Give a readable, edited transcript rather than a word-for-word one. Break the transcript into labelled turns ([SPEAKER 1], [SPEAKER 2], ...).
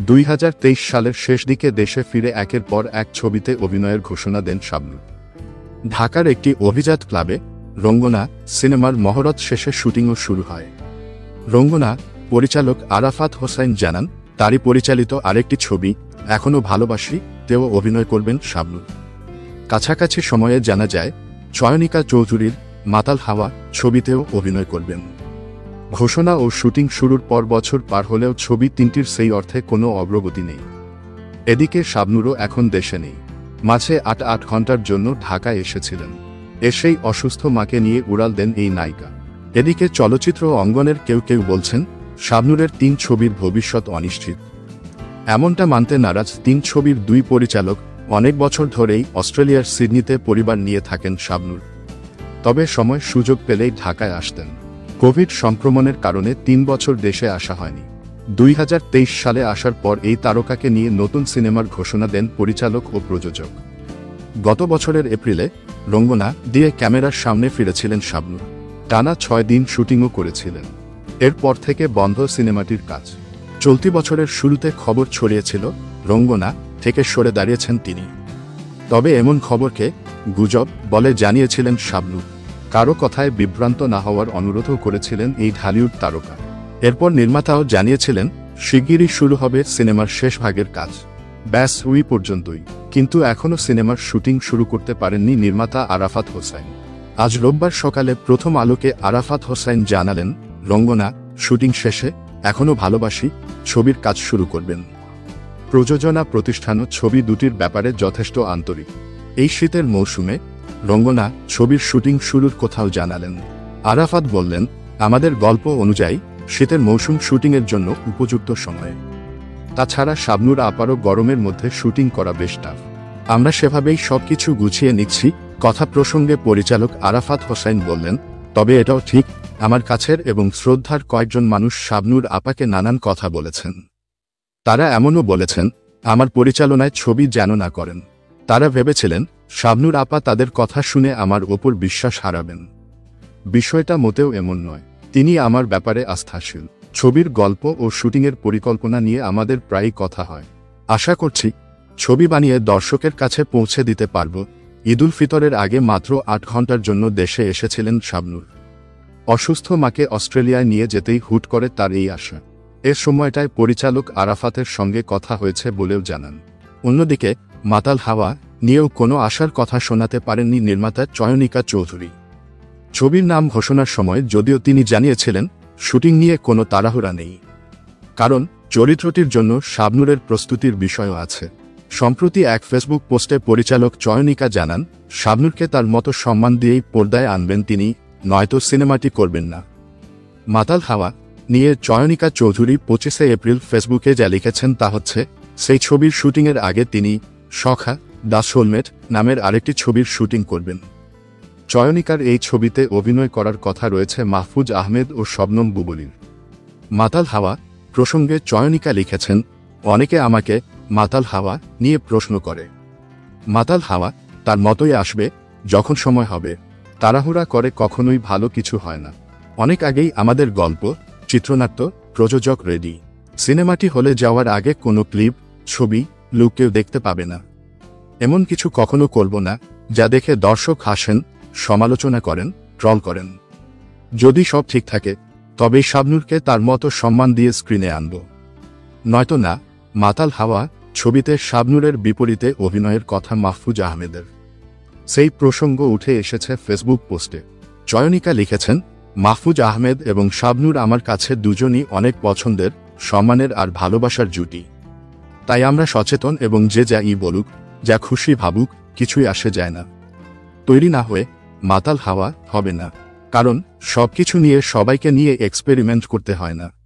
[SPEAKER 1] 2023 সালের শেষ দিকে দেশে ফিরে একের পর এক ছবিতে অভিনয়ের ঘোষণা দেন শাবনূর। ঢাকার একটি অভিজাত ক্লাবে রঙ্গনা সিনেমার মহরত শেষে শুটিংও শুরু হয়। রঙ্গনা পরিচালক আরাফাত হোসাইন জানান, তারই পরিচালিত আরেকটি ছবি এখনো ভালোবাসি তেও অভিনয় করবেন শাবনূর। কাছাকাছি সময়ে জানা যায় চয়নিকা চৌধুরীর মাতাল হাওয়া ছবিতেও অভিনয় করবেন। ঘোষণা ও শুটিং শুরুর পর বছর পার হলেও ছবি তিনটির সেই অর্থে কোনো অগ্রগতি নেই। এদিকে শাবনূরও এখন দেশে নেই। মাঝে ৮ ঘন্টার জন্য ঢাকায় এসেছিলেন। এসেই অসুস্থ মাকে নিয়ে উড়াল দেন এই নায়িকা। এদিকে চলচ্চিত্র অঙ্গনের কেউ কেউ বলছেন শাবনূরের ৩ ছবির ভবিষ্যৎ অনিশ্চিত। এমনটা মানতে নারাজ ৩ ছবির ২ পরিচালক। অনেক বছর ধরেই অস্ট্রেলিয়ার সিডনিতে পরিবার নিয়ে থাকেন শাবনূর। তবে সময় সুযোগ পেলেই ঢাকায় আসতেন। কোভিড সংক্রমণের কারণে ৩ বছর দেশে আসা হয়নি। 2023 সালে আসার পর এই তারকাকে নিয়ে নতুন সিনেমার ঘোষণা দেন পরিচালক ও প্রযোজক। গত বছরের এপ্রিলে রঙ্গনা দিয়ে ক্যামেরার সামনে ফিরেছিলেন শাবনূর। টানা ৬ দিন শুটিংও করেছিলেন। এরপর থেকে বন্ধ সিনেমাটির কাজ। চলতি বছরের শুরুতে খবর ছড়িয়েছিল রঙ্গনা থেকে সরে দাঁড়িয়েছেন তিনি। তবে এমন খবরকে গুজব বলে জানিয়েছিলেন শাবনূর। কারো কথায় বিভ্রান্ত না হওয়ার অনুরোধও করেছিলেন এই ঢালিউড তারকা। এরপর নির্মাতাও জানিয়েছিলেন শিগগিরই শুরু হবে সিনেমার শেষ ভাগের কাজ। ব্যাস ওই পর্যন্তই। কিন্তু এখনও সিনেমার শুটিং শুরু করতে পারেননি নির্মাতা আরাফাত হোসাইন। আজ রোববার সকালে প্রথম আলোকে আরাফাত হোসাইন জানালেন, রঙ্গনা শুটিং শেষে এখনও ভালোবাসি ছবির কাজ শুরু করবেন। প্রযোজনা প্রতিষ্ঠানও ছবি দুটির ব্যাপারে যথেষ্ট আন্তরিক। এই শীতের মৌসুমে রঙ্গনা ছবির শুটিং শুরুর কোথাও জানালেন। আরাফাত বললেন, আমাদের গল্প অনুযায়ী শীতের মৌসুম শুটিংয়ের জন্য উপযুক্ত সময়। তাছাড়া শাবনূর আপারও গরমের মধ্যে শুটিং করা বেশ টাফ। আমরা সেভাবেই সবকিছু গুছিয়ে নিচ্ছি। কথা প্রসঙ্গে পরিচালক আরাফাত হোসাইন বললেন, তবে এটাও ঠিক, আমার কাছের এবং শ্রদ্ধার কয়েকজন মানুষ শাবনূর আপাকে নানান কথা বলেছেন। তারা এমনও বলেছেন আমার পরিচালনায় ছবি যেন না করেন। তারা ভেবেছিলেন শাবনূর আপা তাদের কথা শুনে আমার ওপর বিশ্বাস হারাবেন। বিষয়টা মোটেও এমন নয়। তিনি আমার ব্যাপারে আস্থাশীল। ছবির গল্প ও শুটিংয়ের পরিকল্পনা নিয়ে আমাদের প্রায়ই কথা হয়। আশা করছি ছবি বানিয়ে দর্শকের কাছে পৌঁছে দিতে পারব। ঈদুল ফিতরের আগে মাত্র ৮ ঘন্টার জন্য দেশে এসেছিলেন শাবনূর। অসুস্থ মাকে অস্ট্রেলিয়ায় নিয়ে যেতেই হুট করে তার এই আশা। এ সময়টায় পরিচালক আরাফাতের সঙ্গে কথা হয়েছে বলেও জানান। অন্যদিকে মাতাল হাওয়া নিয়েও কোনো আশার কথা শোনাতে পারেননি নির্মাতা চয়নিকা চৌধুরী। ছবির নাম ঘোষণার সময় যদিও তিনি জানিয়েছিলেন শুটিং নিয়ে কোনো তাড়াহুড়া নেই, কারণ চরিত্রটির জন্য শাবনূরের প্রস্তুতির বিষয়ও আছে। সম্প্রতি এক ফেসবুক পোস্টে পরিচালক চয়নিকা জানান, শাবনূরকে তার মতো সম্মান দিয়েই পর্দায় আনবেন তিনি, নয়তো সিনেমাটি করবেন না। মাতাল হাওয়া নিয়ে চয়নিকা চৌধুরী 25 এপ্রিল ফেসবুকে যা লিখেছেন তা হচ্ছে, সেই ছবির শুটিংয়ের আগে তিনি সখা দ্য সোলমেট নামের আরেকটি ছবির শুটিং করবেন। চয়নিকার এই ছবিতে অভিনয় করার কথা রয়েছে মাহফুজ আহমেদ ও শবনম বুবলীর। মাতাল হাওয়া প্রসঙ্গে চয়নিকা লিখেছেন, অনেকে আমাকে মাতাল হাওয়া নিয়ে প্রশ্ন করে। মাতাল হাওয়া তার মতোই আসবে যখন সময় হবে। তাড়াহুড়া করে কখনোই ভালো কিছু হয় না। অনেক আগেই আমাদের গল্প, চিত্রনাট্য, প্রযোজক রেডি। সিনেমাটি হলে যাওয়ার আগে কোনো ক্লিপ, ছবি, লুক কেউ দেখতে পাবে না। এমন কিছু কখনো করব না যা দেখে দর্শক হাসেন, সমালোচনা করেন, ট্রল করেন। যদি সব ঠিক থাকে তবেই শাবনূরকে তার মতো সম্মান দিয়ে স্ক্রিনে আনব, নয়তো না। মাতাল হাওয়া ছবিতে শাবনূরের বিপরীতে অভিনয়ের কথা মাহফুজ আহমেদের। সেই প্রসঙ্গ উঠে এসেছে ফেসবুক পোস্টে। চয়নিকা লিখেছেন, মাহফুজ আহমেদ এবং শাবনূর আমার কাছে দুজনই অনেক পছন্দের, সম্মানের আর ভালোবাসার জুটি। তাই আমরা সচেতন এবং যে যাই বলুক, যা খুশি ভাবুক, কিছুই আসে যায় না। তৈরি না হয়ে মাতাল হাওয়া হবে না, কারণ সবকিছু নিয়ে সবাইকে নিয়ে এক্সপেরিমেন্ট করতে হয় না।